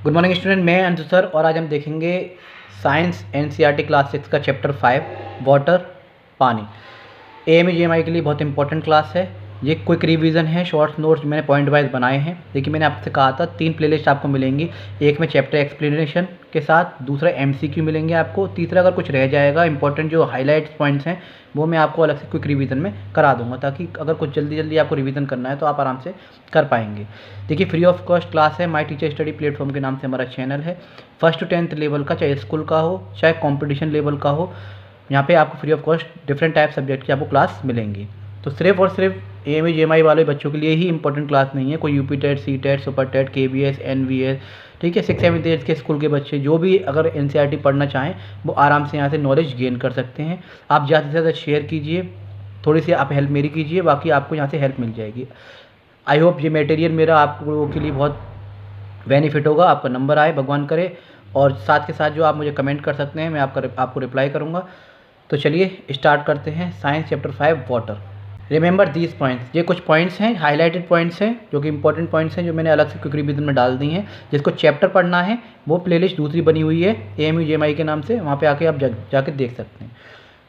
Good morning student, मैं Anshu sir और आज हम देखेंगे साइंस एनसीईआरटी क्लास 6 का चैप्टर 5 वाटर पानी। एएमयू-जीएमआई के लिए बहुत इंपॉर्टेंट क्लास है। ये क्विक रिवीजन है, शॉर्ट्स नोट्स मैंने पॉइंट वाइज बनाए हैं। देखिए मैंने आपसे कहा था 3 प्लेलिस्ट आपको मिलेंगी, एक में चैप्टर एक्सप्लेनेशन के साथ, दूसरा एमसीक्यू मिलेंगे आपको, तीसरा अगर कुछ रह जाएगा इंपॉर्टेंट जो हाईलाइट्स पॉइंट्स हैं वो मैं आपको अलग से क्विक रिवीजन में करा दूंगा, ताकि अगर कुछ जल्दी आपको रिवीजन करना है तो आप आराम से कर पाएंगे। देखिए फ्री ऑफ कॉस्ट क्लास है, माई टीचर स्टडी प्लेटफॉर्म के नाम से हमारा चैनल है। 1st to 10th लेवल का, चाहे स्कूल का हो चाहे कॉम्पिटिशन लेवल का हो, यहाँ पे आपको free of cost different type subject की आपको क्लास मिलेंगी। तो सिर्फ और सिर्फ एएमयू-जीएमआई वाले बच्चों के लिए ही इंपॉर्टेंट क्लास नहीं है, कोई UP TET, C TET, super TET, KVS, NVS, ठीक है, 6th 7th 8th के स्कूल के बच्चे जो भी अगर एनसीईआरटी पढ़ना चाहें वो आराम से यहाँ से नॉलेज गेन कर सकते हैं। आप ज़्यादा से ज़्यादा शेयर कीजिए, थोड़ी सी आप हेल्प मेरी कीजिए, बाकी आपको यहाँ से हेल्प मिल जाएगी। आई होप ये मटेरियल मेरा आप लोगों के लिए बहुत बेनिफिट होगा, आपका नंबर आए भगवान करे, और साथ के साथ जो आप मुझे कमेंट कर सकते हैं मैं आपको रिप्लाई करूँगा। तो चलिए स्टार्ट करते हैं science chapter 5 water. Remember these points, ये कुछ पॉइंट्स हैं, हाईलाइटेड पॉइंट्स हैं जो कि इंपॉर्टेंट पॉइंट्स हैं, जो मैंने अलग से क्विक रिवीजन में डाल दी हैं। जिसको चैप्टर पढ़ना है वो प्लेलिस्ट दूसरी बनी हुई है एएमयू-जीएमआई के नाम से, वहाँ पे आके आप जाके देख सकते हैं।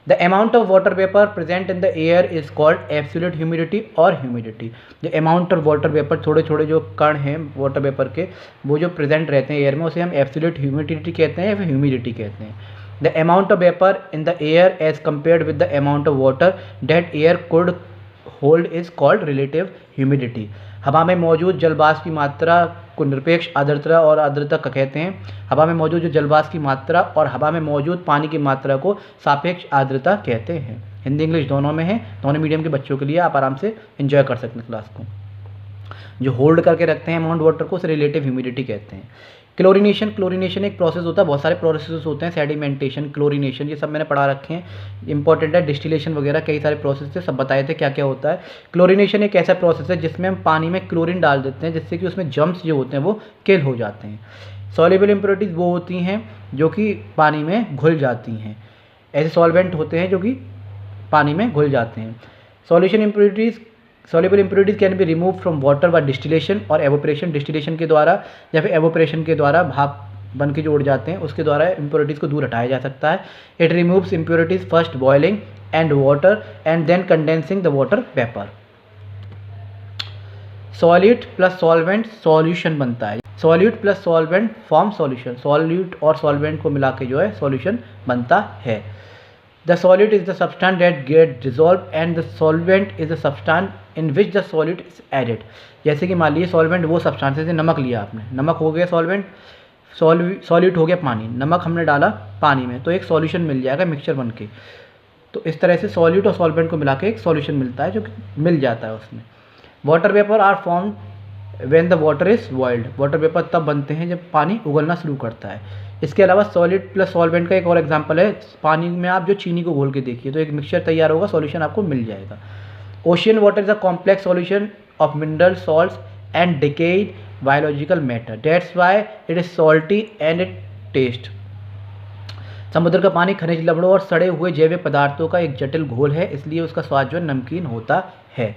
The amount of water vapour present in the air is called absolute humidity और ह्यूमिडिटी। जो अमाउंट ऑफ वाटर वेपर, थोड़े थोड़े जो कण हैं वाटर वेपर के, वो जो प्रेजेंट रहते हैं एयर में, उसे हम एब्सोल्यूट ह्यूमिडिटी कहते हैं या फिर ह्यूमिडिटी कहते हैं। The amount of vapor in the air as compared with the amount of water that air could hold is called relative humidity। हवा में मौजूद जलवाष्प की मात्रा को निरपेक्ष आर्द्रता और आर्द्रता का कहते हैं। हवा में मौजूद जो जलवाष्प की मात्रा और हवा में मौजूद पानी की मात्रा को सापेक्ष आर्द्रता कहते हैं। हिंदी इंग्लिश दोनों में है, दोनों मीडियम के बच्चों के लिए आप आराम से एंजॉय कर सकते हैं क्लास को। जो होल्ड करके रखते हैं अमाउंट वाटर को, उसे रिलेटिव ह्यूमिडिटी कहते हैं। क्लोरीनेशन एक प्रोसेस होता है, बहुत सारे प्रोसेस होते हैं, सेडिमेंटेशन, क्लोरीनेशन, ये सब मैंने पढ़ा रखे हैं, इंपॉर्टेंट है। डिस्टिलेशन वगैरह कई सारे प्रोसेस थे, सब बताए थे क्या क्या होता है। क्लोरीनेशन एक ऐसा प्रोसेस है जिसमें हम पानी में क्लोरीन डाल देते हैं, जिससे कि उसमें जम्स जो होते हैं वो किल हो जाते हैं। सॉल्युबल इम्प्योरिटीज़ वो होती हैं जो कि पानी में घुल जाती हैं, ऐसे सॉल्वेंट होते हैं जो कि पानी में घुल जाते हैं। Soluble impurities can be remove from water bye distillation और एवोपरेशन। डिस्टिलेशन के द्वारा या फिर एवोपरेशन के द्वारा भाप बन के जो उड़ जाते हैं उसके द्वारा इम्प्योरिटीज़ को दूर हटाया जा सकता है। It removes impurities first boiling and water and then condensing the water vapour. Solute plus solvent solution बनता है। Solute plus solvent form solution. Solute और सॉल्वेंट को मिला के जो है सॉल्यूशन बनता है। The solute is the substance that get dissolved and the solvent is the substance in which the solute is added। जैसे कि मान लीजिए सॉल्वेंट वो सब्सटेंस है, नमक लिया आपने, नमक हो गया सॉल्वेंट, सॉल्यूट हो गया पानी, नमक हमने डाला पानी में तो एक सॉल्यूशन मिल जाएगा मिक्सचर बन के। तो इस तरह से सॉल्यूट और सॉल्वेंट को मिला के एक सॉल्यूशन मिलता है जो कि मिल जाता है उसमें। Water vapour are form when the water is boiled. Water vapour तब बनते हैं जब पानी उगलना शुरू करता है। इसके अलावा सॉलिड प्लस सॉल्वेंट का एक और एग्जांपल है, पानी में आप जो चीनी को घोल के देखिए तो एक मिक्सचर तैयार होगा, सॉल्यूशन आपको मिल जाएगा। Ocean water is a complex solution of mineral salts and decade biological matter, that's why it is salty and it taste. समुद्र का पानी खनिज लवणों और सड़े हुए जैविक पदार्थों का एक जटिल घोल है, इसलिए उसका स्वाद जो नमकीन होता है।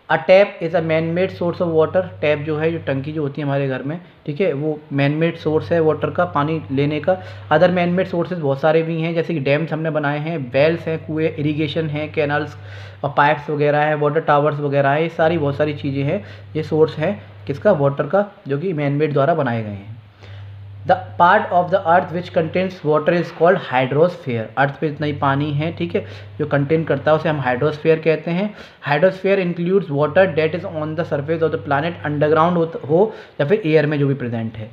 अ tap is a man made source of water. Tap जो है, जो टंकी जो होती है हमारे घर में, ठीक है, वो मैन मेड सोर्स है वाटर का, पानी लेने का। अदर मैन मेड सोर्सेज बहुत सारे भी हैं, जैसे कि डैम्स हमने बनाए हैं, वेल्स हैं, कुएँ, इरीगेशन है, कैनल्स और पाइप्स वगैरह हैं, वाटर टावर्स वगैरह है, ये सारी बहुत सारी चीज़ें हैं, ये सोर्स है किसका, वाटर का, जो कि मैन मेड द्वारा बनाए गए हैं। The part of the earth which contains water is called hydrosphere. Earth पे इतना ही पानी है, ठीक है, जो कंटेन करता है उसे हम हाइड्रोस्फीयर कहते हैं। Hydrosphere includes water that is on the surface of the planet, underground हो या फिर एयर में जो भी प्रेजेंट है।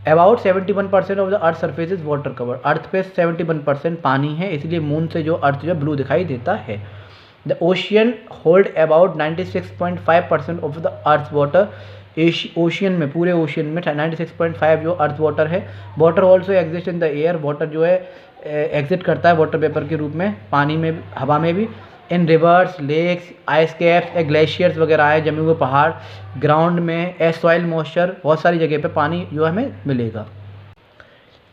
About 71% of the earth surface is water cover. Earth पे 71% पानी है, इसलिए मून से जो अर्थ जो ब्लू दिखाई देता है। The ocean hold about 96.5% of the earth water. Ocean में, पूरे ओशियन में 96.5 जो अर्थ वाटर है। Water also exist in the air. Water जो है एग्जिट करता है वाटर वेपर के रूप में पानी में, हवा में भी। In rivers, lakes, ice caps, glaciers वगैरह है, जमे हुए पहाड़, ग्राउंड में, एज सॉइल मॉइस्चर, बहुत सारी जगह पे पानी जो हमें मिलेगा।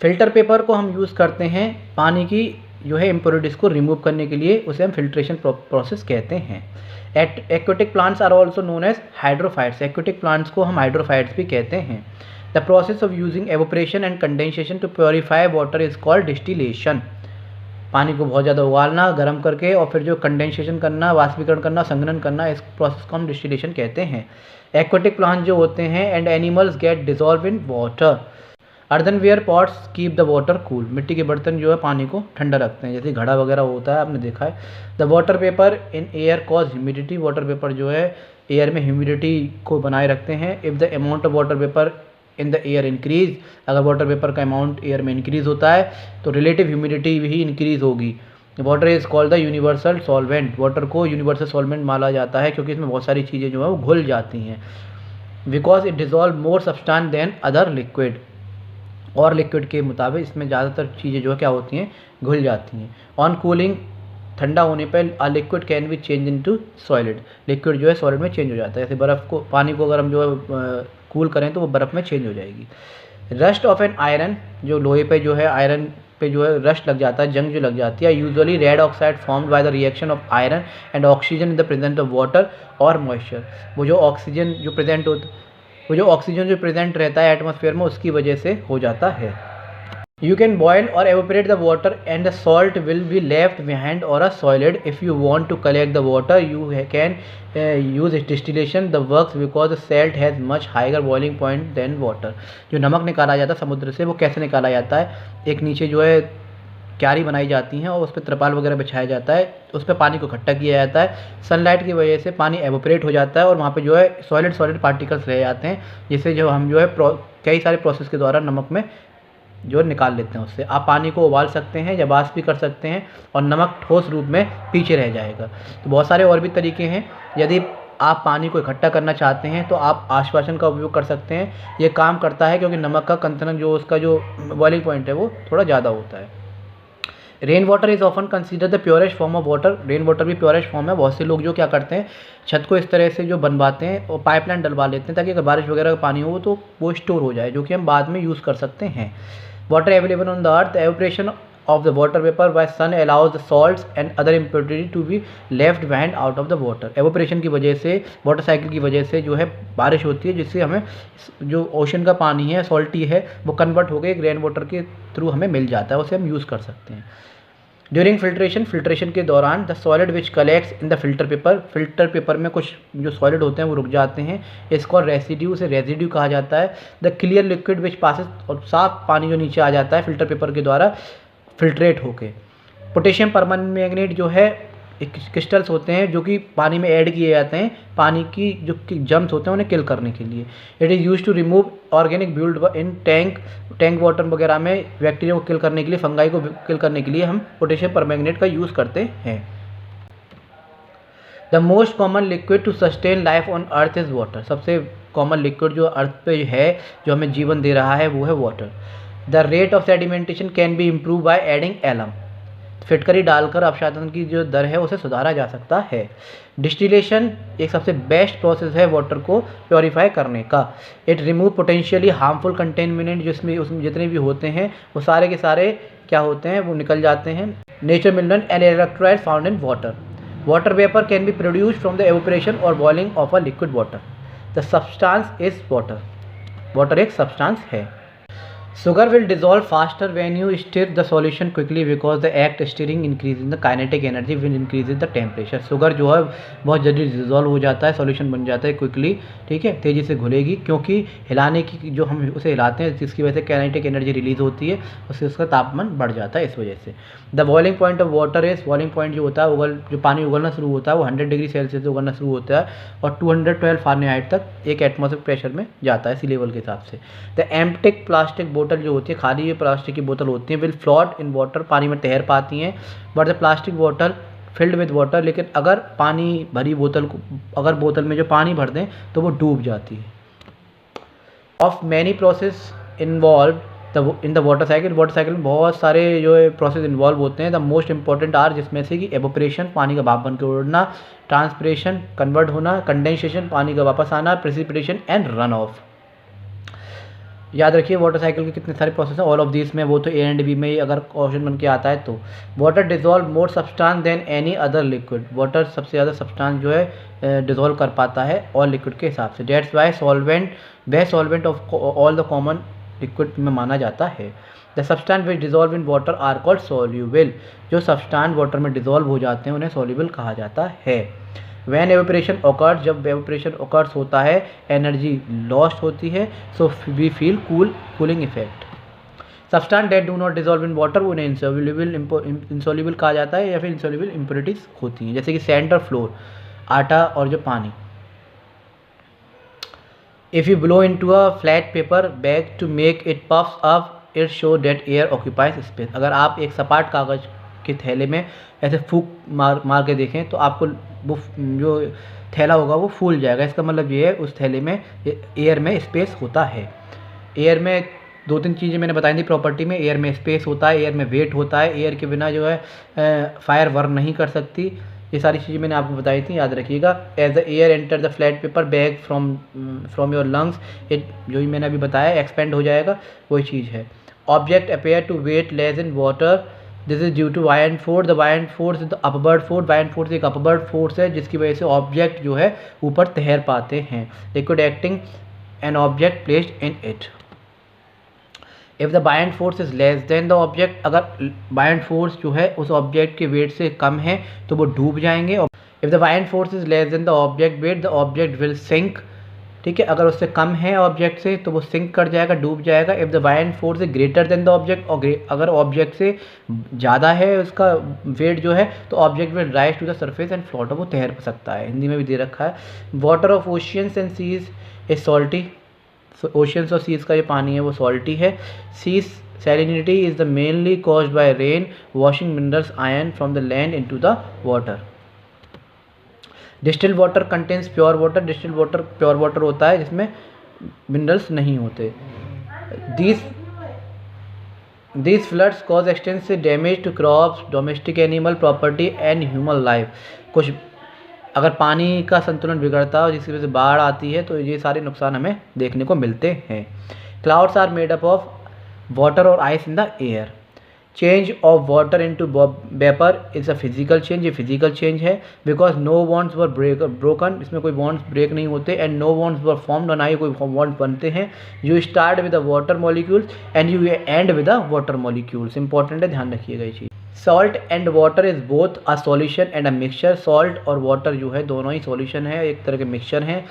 फिल्टर पेपर को हम यूज़ करते हैं पानी की जो है इम्प्योरिटीज़ को रिमूव करने के लिए, उसे हम फिल्ट्रेशन प्रोसेस कहते हैं। Aquatic plants are also known as hydrophytes. Aquatic plants को हम हाइड्रोफाइट्स भी कहते हैं। The process of using evaporation and condensation to purify water is called distillation. पानी को बहुत ज़्यादा उबालना, गर्म करके, और फिर जो कंडेंसेशन करना, वाष्पीकरण करना, संघनन करना, इस प्रोसेस को हम डिस्टिलेशन कहते हैं। एक्वेटिक प्लांट जो होते हैं and animals get dissolve in water. Earthenware pots keep the water cool. मिट्टी के बर्तन जो है पानी को ठंडा रखते हैं, जैसे घड़ा वगैरह होता है, आपने देखा है। The water paper in air cause humidity. Water vapour जो है एयर में ह्यूमिडिटी को बनाए रखते हैं। If the amount of water paper in the air increase, अगर वाटर पेपर का अमाउंट एयर में इंक्रीज होता है तो रिलेटिव ह्यूमिडिटी भी इंक्रीज होगी। Water is called the universal solvent. Water को यूनिवर्सल सॉल्वेंट माना जाता है क्योंकि इसमें बहुत सारी चीज़ें जो है वो घुल जाती हैं, because it dissolve more substance than other liquid. और लिक्विड के मुताबिक इसमें ज़्यादातर चीज़ें जो है क्या होती हैं, घुल जाती हैं। ऑन कूलिंग, ठंडा होने पर a liquid can be change into solid. Liquid जो है सॉलिड में चेंज हो जाता है। जैसे बर्फ़ को, पानी को अगर हम जो है कूल करें तो वो बर्फ़ में चेंज हो जाएगी। रस्ट ऑफ एन आयरन, जो लोहे पे जो है आयरन पे जो है रस्ट लग जाता है, जंग जो लग जाती है। Usually red oxide formed by the reaction of iron and oxygen in the presence of water और मॉइस्चर। वो जो ऑक्सीजन जो प्रेजेंट रहता है एटमॉस्फेयर में, उसकी वजह से हो जाता है। You can boil or evaporate the water and the salt will be left behind or a solid. If you want to collect the water, you can use distillation. The works because the salt has much higher boiling point than water. जो नमक निकाला जाता है समुद्र से, वो कैसे निकाला जाता है? एक नीचे जो है क्यारी बनाई जाती हैं और उस पर त्रिपाल वगैरह बिछाया जाता है, उस पर पानी को इकट्ठा किया जाता है। सनलाइट की वजह से पानी एवोपरेट हो जाता है और वहाँ पे जो है सॉलिड पार्टिकल्स रह जाते हैं, जिससे जो हम जो है कई सारे प्रोसेस के द्वारा नमक में जो निकाल लेते हैं। उससे आप पानी को उबाल सकते हैं या वाष्प भी कर सकते हैं और नमक ठोस रूप में पीछे रह जाएगा। तो बहुत सारे और भी तरीके हैं। यदि आप पानी को इकट्ठा करना चाहते हैं तो आप आश्वासन का उपयोग कर सकते हैं। ये काम करता है क्योंकि नमक का कंतनक जो उसका जो बॉइलिंग पॉइंट है वो थोड़ा ज़्यादा होता है। Rain water is often consider the purest form of water. Rain water भी प्योरेस्ट फॉर्म है। बहुत से लोग जो क्या करते हैं, छत को इस तरह से जो बनवाते हैं और पाइपलाइन डलवा लेते हैं ताकि अगर बारिश वगैरह का पानी हो तो वो स्टोर हो जाए, जो कि हम बाद में यूज़ कर सकते हैं। Water available on the earth, evaporation of the water vapor by sun allows the salts and other impurity to be left behind out of the water. evaporation की वजह से, वाटर साइकिल की वजह से जो है बारिश होती है, जिससे हमें जो ओशन का पानी है, सॉल्टी है, वो कन्वर्ट होकर एक रेन वाटर के थ्रू हमें मिल जाता है, उसे हम यूज़ कर सकते हैं। ड्यूरिंग फिल्ट्रेशन के दौरान the solid which collects in the filter paper में कुछ जो सॉलिड होते हैं वो रुक जाते हैं, इसको रेसिड्यू से रेजिड्यू कहा जाता है। The clear liquid which passes, और साफ पानी जो नीचे आ जाता है फिल्टर पेपर के द्वारा फिल्ट्रेट होके। पोटेशियम परमैंगनेट जो है एक क्रिस्टल्स होते हैं जो कि पानी में ऐड किए जाते हैं पानी की जो जम्स होते हैं उन्हें किल करने के लिए। It is use to remove organic build in tank water वगैरह में बैक्टीरिया को किल करने के लिए, फंगाई को किल करने के लिए हम पोटेशियम परमैंगनेट का यूज़ करते हैं। The most common liquid to sustain life on earth is water. सबसे कॉमन लिक्विड जो अर्थ पे है, जो हमें जीवन दे रहा है, वो है water. The rate of sedimentation can be improve by adding alum. फिटकरी डालकर अपशादन की जो दर है उसे सुधारा जा सकता है। डिस्टिलेशन एक सबसे बेस्ट प्रोसेस है वाटर को प्योरीफाई करने का। It remove potentially harmful contaminant, जिसमें उसमें जितने भी होते हैं वो सारे के सारे क्या होते हैं, वो निकल जाते हैं। Nature mineral and electrolyte found in water. Water vapour can be produced from the evaporation और boiling of a liquid water. The substance is water. Water एक सब्सटेंस है। Sugar will dissolve faster when you stir the solution quickly because the act stirring increases the kinetic energy will increases the temperature. Sugar जो है बहुत जल्दी dissolve हो जाता है, solution बन जाता है क्विकली, ठीक है, तेज़ी से घुलेगी, क्योंकि हिलाने की जो हम उसे हिलाते हैं जिसकी वजह से काइनेटिक एनर्जी रिलीज होती है, उससे उसका तापमान बढ़ जाता है इस वजह से। The boiling point of water is, boiling point जो होता है जो पानी उगलना शुरू होता है वो 100 डिग्री सेल्सियस से उगलना शुरू होता है और 212 फ़ारेनहाइट तक एक एटमॉस्फेरिक प्रेशर में जाता है, सी लेवल के हिसाब से। द एम्प्टिक प्लास्टिक बोतल जो होती है, खाली ये प्लास्टिक की बोतल होती है, विल फ्लोट इन वाटर, पानी में तैर पाती हैं। बट द प्लास्टिक बोतल फिल्ड विद वाटर, लेकिन अगर पानी भरी बोतल को, अगर बोतल में जो पानी भर दें तो वो डूब जाती है। Of many process involve in the water cycle. Water cycle में बहुत सारे जो प्रोसेस इन्वॉल्व होते हैं। द मोस्ट इंपॉर्टेंट आर, जिसमें से कि एवोपरेशन, पानी का भाप बन के उड़ना, ट्रांसपिरेशन, कन्वर्ट होना, कंडेंसेशन, पानी का वापस आना, प्रेसिपिटेशन एंड रन ऑफ। याद रखिए वाटर साइकिल के कितने सारे प्रोसेस हैं, ऑल ऑफ दिस में, वो तो ए एंड बी में ही अगर क्वेश्चन बन के आता है तो। Water dissolve more substance than any other liquid, water सबसे ज़्यादा सब्सटेंस जो है डिजोल्व कर पाता है और लिक्विड के हिसाब से। That's why solvent best solvent of all the common liquid में माना जाता है। The substance which dissolve in water are called soluble, जो सब्सटेंस वाटर में डिजोल्व हो जाते हैं उन्हें सोल्यूबल कहा जाता है। वैन एवेपोरेशन ऑकर्स, जब एवेपोरेशन ऑकर्स होता है एनर्जी लॉस्ट होती है, so we feel cooling effect. Substance that do not dissolve in water, उन्हें इंसॉल्युबल कहा जाता है या फिर इंसॉल्युबल इम्प्योरिटीज होती हैं, जैसे कि सैंड और फ्लोर, आटा और जो पानी। If you blow into a flat paper bag to make it puffs up, it show that air occupies space, अगर आप एक सपाट कागज़ के थैले में ऐसे फूंक मार के देखें तो आपको वो जो थैला होगा वो फूल जाएगा। इसका मतलब ये है उस थैले में एयर में स्पेस होता है। एयर में दो तीन चीज़ें मैंने बताई थी प्रॉपर्टी में, एयर में स्पेस होता है, एयर में वेट होता है, एयर के बिना जो है फायर बर्न नहीं कर सकती, ये सारी चीज़ें मैंने आपको बताई थी, याद रखिएगा। As the air enter the flat paper bag from your lungs, it जो ही मैंने अभी बताया एक्सपेंड हो जाएगा, वही चीज़ है। Object appear to weight less in water, this is due to वायन force, the वायन force is the upward force, वायन force एक अपवर्ड फोर्स है जिसकी वजह से ऑब्जेक्ट जो है ऊपर तैर पाते हैं। Liquid acting an object placed in it, if the buoyant force is less than the object, अगर बायन फोर्स जो है उस ऑब्जेक्ट के वेट से कम है तो वो डूब जाएंगे। If the buoyant force is less than the object weight, the object will sink, ठीक है, अगर उससे कम है ऑब्जेक्ट से तो वो सिंक कर जाएगा, डूब जाएगा। If the buoyant force is greater than the object, और अगर ऑब्जेक्ट से ज़्यादा है उसका वेट जो है तो object will rise to the surface and float, वो तैर सकता है, हिंदी में भी दे रखा है। Water of oceans and seas is salty, oceans और सीज का जो पानी है वो सॉल्टी है। Seas salinity is the mainly caused by rain washing minerals ion from the land into the water. Distilled water contains pure water, distilled water pure water होता है जिसमें मिनरल्स नहीं होते। These floods cause extensive damage to crops, domestic animal property and human life। कुछ अगर पानी का संतुलन बिगड़ता है जिसकी वजह से बाढ़ आती है तो ये सारे नुकसान हमें देखने को मिलते हैं। Clouds are made up of water और ice in the air. Change of water into vapour is a physical change, ये फिजिकल चेंज है। Because no bonds were broken, इसमें कोई बॉन्ड्स ब्रेक नहीं होते, and no bonds were formed, ना ही कोई बॉन्ड्स बनते हैं। You start with the water molecules and you end with the water molecules, important है, ध्यान रखिएगा ये चीज़। Salt and water is both a solution and a mixture, salt और वाटर जो है दोनों ही सॉल्यूशन है, एक तरह के मिक्सचर हैं।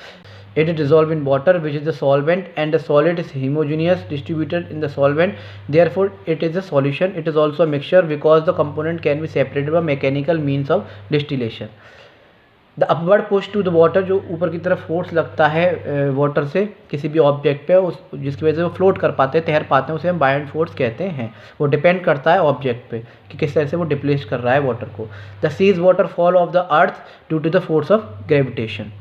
It is dissolved in water which is the solvent, and the solid is homogeneous distributed in the solvent, therefore it is a solution. It is also a mixture because the component can be separated by mechanical means of distillation. The upward push to the water, जो ऊपर की तरफ force लगता है water से किसी भी object पे, उस जिसकी वजह से वो फ्लोट कर पाते हैं, तैर पाते हैं, उसे हम बायन फोर्स कहते हैं। वो डिपेंड करता है ऑब्जेक्ट पे कि किस तरह से वो डिप्लेस कर रहा है वाटर को। The seas water fall of the earth due to the force of gravitation.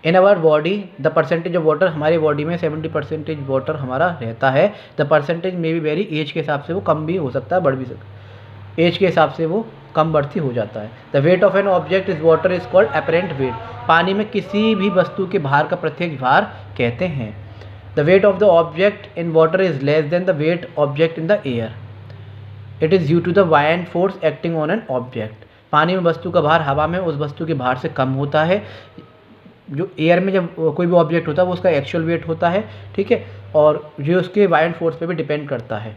In our body the percentage of water, हमारी बॉडी में 70% वाटर हमारा रहता है। द परसेंटेज में भी वेरी, एज के हिसाब से वो कम भी हो सकता है, बढ़ भी सकता है, एज के हिसाब से वो कम बढ़ती हो जाता है। The weight of an object is water is called apparent wait, पानी में किसी भी वस्तु के भार का प्रत्यक्ष भार कहते हैं। The weight of the object in water is less than the weight object in the air, it is due to the buoyant force acting on an object. पानी में वस्तु का भार हवा में उस वस्तु के भार से कम होता है। जो एयर में जब कोई भी ऑब्जेक्ट होता है वो उसका एक्चुअल वेट होता है, ठीक है, और जो उसके बायन फोर्स पे भी डिपेंड करता है।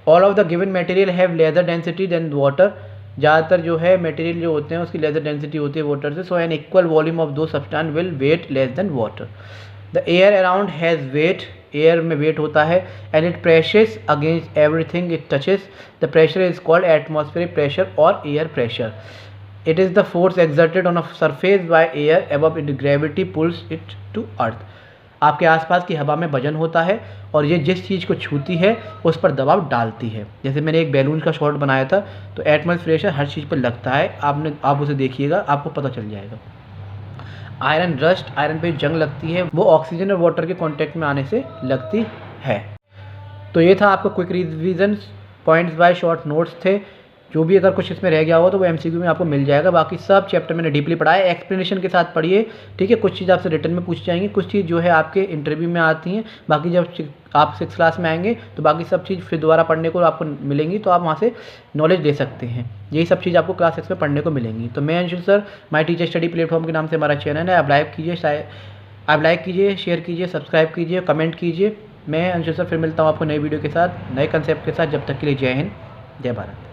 All of the given material have laser density than water, ज़्यादातर जो है मटेरियल जो होते हैं उसकी लेसर डेंसिटी होती है वाटर से। So an equal volume of दो substance will weight less than water. The air around has weight, air में वेट होता है, and it pressures against everything it touches. The pressure is called atmospheric pressure और air pressure. It is the force exerted on a surface by air above it, gravity pulls it to earth। आपके आसपास की हवा में वजन होता है और ये जिस चीज़ को छूती है उस पर दबाव डालती है। जैसे मैंने एक बैलून का शॉट बनाया था, तो एटमॉस्फेरिक प्रेशर हर चीज़ पर लगता है, आप उसे देखिएगा, आपको पता चल जाएगा। आयरन रस्ट, आयरन पे जंग लगती है, वो ऑक्सीजन और वाटर के कॉन्टैक्ट में आने से लगती है। तो ये था आपका quick revision, points by short notes थे। जो भी अगर कुछ इसमें रह गया हो तो वो एमसीक्यू में आपको मिल जाएगा। बाकी सब चैप्टर मैंने डीपली पढ़ा है, एक्सप्लेनेशन के साथ पढ़िए, ठीक है। कुछ चीज़ आपसे रिटर्न में पूछी जाएंगी, कुछ चीज़ जो है आपके इंटरव्यू में आती हैं। बाकी जब आप 6 क्लास में आएंगे तो बाकी सब चीज़ फिर दोबारा पढ़ने को आपको मिलेंगी, तो आप वहाँ से नॉलेज ले सकते हैं। यही सब चीज़ आपको क्लास 6 में पढ़ने को मिलेंगी। तो मैं Anshul sir, my teacher study platform के नाम से हमारा चैनल है। आप लाइक कीजिए, शेयर कीजिए, सब्सक्राइब कीजिए, कमेंट कीजिए। मैं अंशुल सर फिर मिलता हूँ आपको नई वीडियो के साथ, नए कंसेप्ट के साथ। जब तक के लिए जय हिंद, जय भारत।